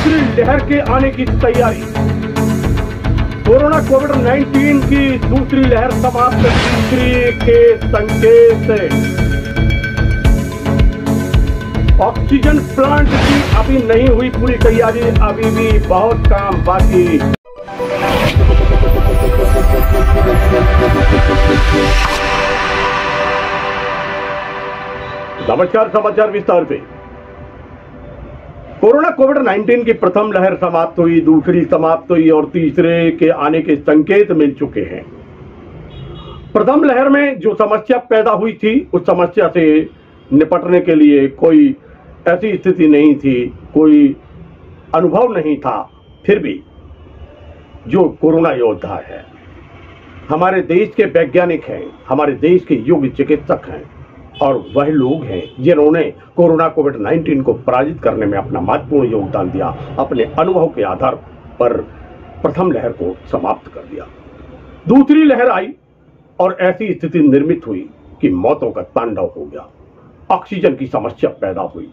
दूसरी लहर के आने की तैयारी। कोरोना कोविड-19 की दूसरी लहर समाप्त, तीसरी के संकेत। ऑक्सीजन प्लांट की अभी नहीं हुई पूरी तैयारी, अभी भी बहुत काम बाकी। नमस्कार, समाचार विस्तार से। कोरोना कोविड-19 की प्रथम लहर समाप्त हुई, दूसरी समाप्त हुई और तीसरे के आने के संकेत मिल चुके हैं। प्रथम लहर में जो समस्या पैदा हुई थी, उस समस्या से निपटने के लिए कोई ऐसी स्थिति नहीं थी, कोई अनुभव नहीं था। फिर भी जो कोरोना योद्धा है, हमारे देश के वैज्ञानिक हैं, हमारे देश के योग्य चिकित्सक हैं और वह लोग हैं जिन्होंने कोरोना कोविड-19 को पराजित करने में अपना महत्वपूर्ण योगदान दिया। अपने अनुभव के आधार पर प्रथम लहर को समाप्त कर दिया। दूसरी लहर आई और ऐसी स्थिति निर्मित हुई कि मौतों का तांडव हो गया। ऑक्सीजन की समस्या पैदा हुई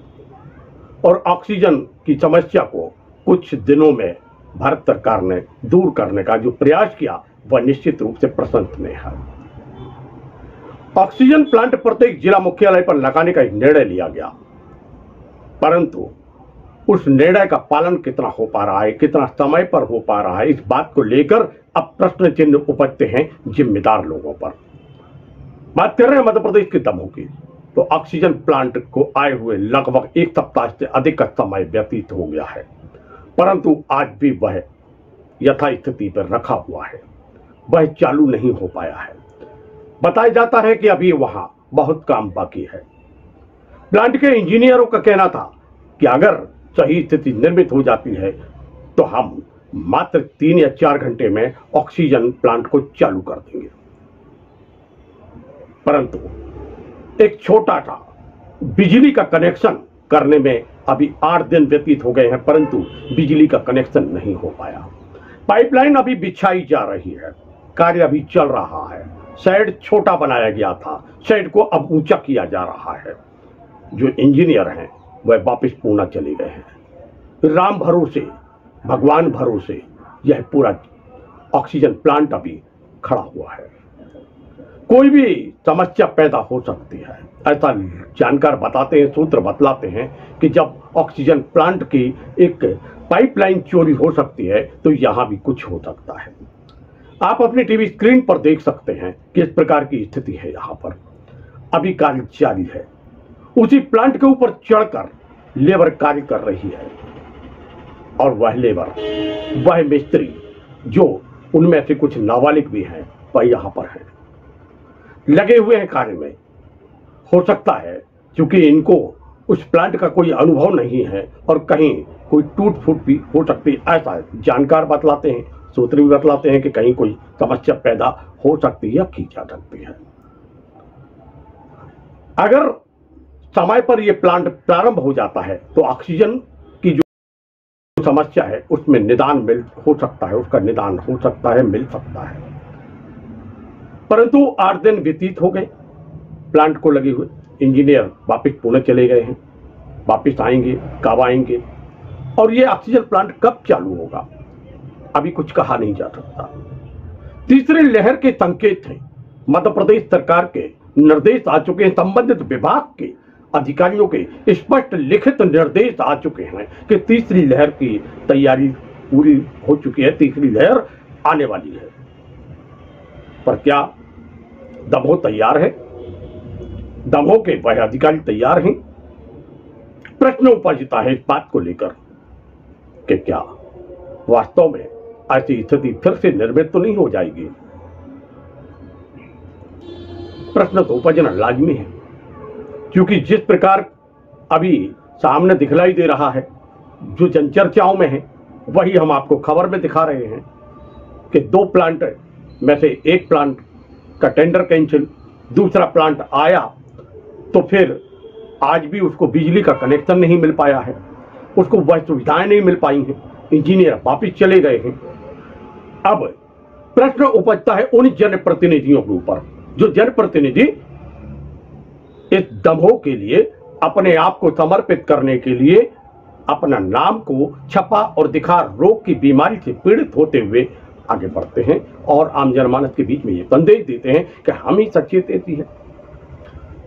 और ऑक्सीजन की समस्या को कुछ दिनों में भारत सरकार ने दूर करने का जो प्रयास किया, वह निश्चित रूप से प्रशंसनीय है। ऑक्सीजन प्लांट प्रत्येक जिला मुख्यालय पर लगाने का एक निर्णय लिया गया, परंतु उस निर्णय का पालन कितना हो पा रहा है, कितना समय पर हो पा रहा है, इस बात को लेकर अब प्रश्न चिन्ह उपजते हैं जिम्मेदार लोगों पर। बात कर रहे हैं मध्य प्रदेश के दमोह की, तो ऑक्सीजन प्लांट को आए हुए लगभग एक सप्ताह से अधिक का समय व्यतीत हो गया है, परंतु आज भी वह यथास्थिति पर रखा हुआ है, वह चालू नहीं हो पाया है। बताया जाता है कि अभी वहां बहुत काम बाकी है। प्लांट के इंजीनियरों का कहना था कि अगर सही स्थिति निर्मित हो जाती है तो हम मात्र 3 या 4 घंटे में ऑक्सीजन प्लांट को चालू कर देंगे, परंतु एक छोटा सा बिजली का कनेक्शन करने में अभी 8 दिन व्यतीत हो गए हैं, परंतु बिजली का कनेक्शन नहीं हो पाया। पाइपलाइन अभी बिछाई जा रही है, कार्य अभी चल रहा है। शेड छोटा बनाया गया था, शेड को अब ऊंचा किया जा रहा है। जो इंजीनियर हैं वह वापस पूना चले गए हैं। राम भरोसे, भगवान भरोसे यह पूरा ऑक्सीजन प्लांट अभी खड़ा हुआ है। कोई भी समस्या पैदा हो सकती है, ऐसा जानकार बताते हैं, सूत्र बतलाते हैं कि जब ऑक्सीजन प्लांट की एक पाइपलाइन चोरी हो सकती है तो यहां भी कुछ हो सकता है। आप अपने टीवी स्क्रीन पर देख सकते हैं कि इस प्रकार की स्थिति है। यहां पर अभी कार्य जारी है। उसी प्लांट के ऊपर चढ़कर लेबर कार्य कर रही है और वह लेबर, वह मिस्त्री, जो उनमें से कुछ नाबालिग भी हैं, वह यहां पर है, लगे हुए हैं कार्य में। हो सकता है क्योंकि इनको उस प्लांट का कोई अनुभव नहीं है और कहीं कोई टूट फूट भी हो सकती है, ऐसा जानकार बतलाते हैं, सूत्र भी बतलाते हैं कि कहीं कोई समस्या पैदा हो सकती है या की जा सकती है। अगर समय पर यह प्लांट प्रारंभ हो जाता है तो ऑक्सीजन की जो समस्या है उसमें निदान हो सकता है, उसका निदान हो सकता है, मिल सकता है। परंतु 8 दिन व्यतीत हो गए प्लांट को लगे हुए। इंजीनियर वापिस पुणे चले गए हैं, वापिस आएंगे, कब आएंगे और ये ऑक्सीजन प्लांट कब चालू होगा, अभी कुछ कहा नहीं जा सकता। तीसरी लहर के संकेत हैं। मध्य प्रदेश सरकार के निर्देश आ चुके हैं, संबंधित विभाग के अधिकारियों के स्पष्ट लिखित निर्देश आ चुके हैं कि तीसरी लहर की तैयारी पूरी हो चुकी है, तीसरी लहर आने वाली है। पर क्या दमोह तैयार है? दमोह के वह अधिकारी तैयार हैं? प्रश्न उपजता है इस बात को लेकर कि क्या वास्तव में ऐसी स्थिति फिर से निर्मित तो नहीं हो जाएगी। प्रश्न तो उपजना लाजमी है, क्योंकि जिस प्रकार अभी सामने दिखलाई दे रहा है, जो जनचर्चाओं में है, वही हम आपको खबर में दिखा रहे हैं कि 2 प्लांट में से एक प्लांट का टेंडर कैंसिल, दूसरा प्लांट आया तो फिर आज भी उसको बिजली का कनेक्शन नहीं मिल पाया है, उसको वह सुविधाएं नहीं मिल पाई हैं, इंजीनियर वापिस चले गए हैं। अब प्रश्न उपजता है उन जनप्रतिनिधियों के ऊपर, जो जनप्रतिनिधि इस दमोह के लिए अपने आप को समर्पित करने के लिए अपना नाम को छपा और दिखा रोग की बीमारी से पीड़ित होते हुए आगे बढ़ते हैं और आम जनमानस के बीच में ये संदेश देते हैं कि हम ही सचेत देती है।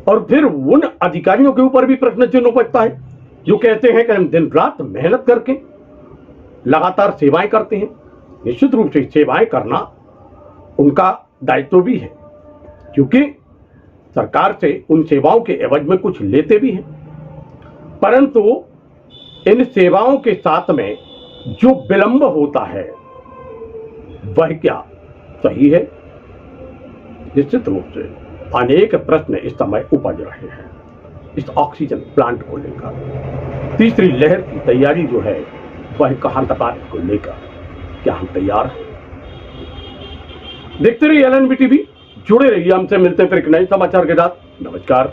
और फिर उन अधिकारियों के ऊपर भी प्रश्न चिन्ह उपजता है जो कहते हैं कि हम दिन रात मेहनत करके लगातार सेवाएं करते हैं। निश्चित रूप से सेवाएं करना उनका दायित्व भी है, क्योंकि सरकार से उन सेवाओं के एवज में कुछ लेते भी हैं, परंतु इन सेवाओं के साथ में जो विलंब होता है वह क्या सही है? निश्चित रूप से अनेक प्रश्न इस समय उपज रहे हैं इस ऑक्सीजन प्लांट को लेकर। तीसरी लहर की तैयारी जो है वह कहां तक को लेकर क्या हम तैयार हैं? देखते रहिए LNB टीवी, जुड़े रहिए हमसे। मिलते हैं फिर एक नए समाचार के साथ। नमस्कार।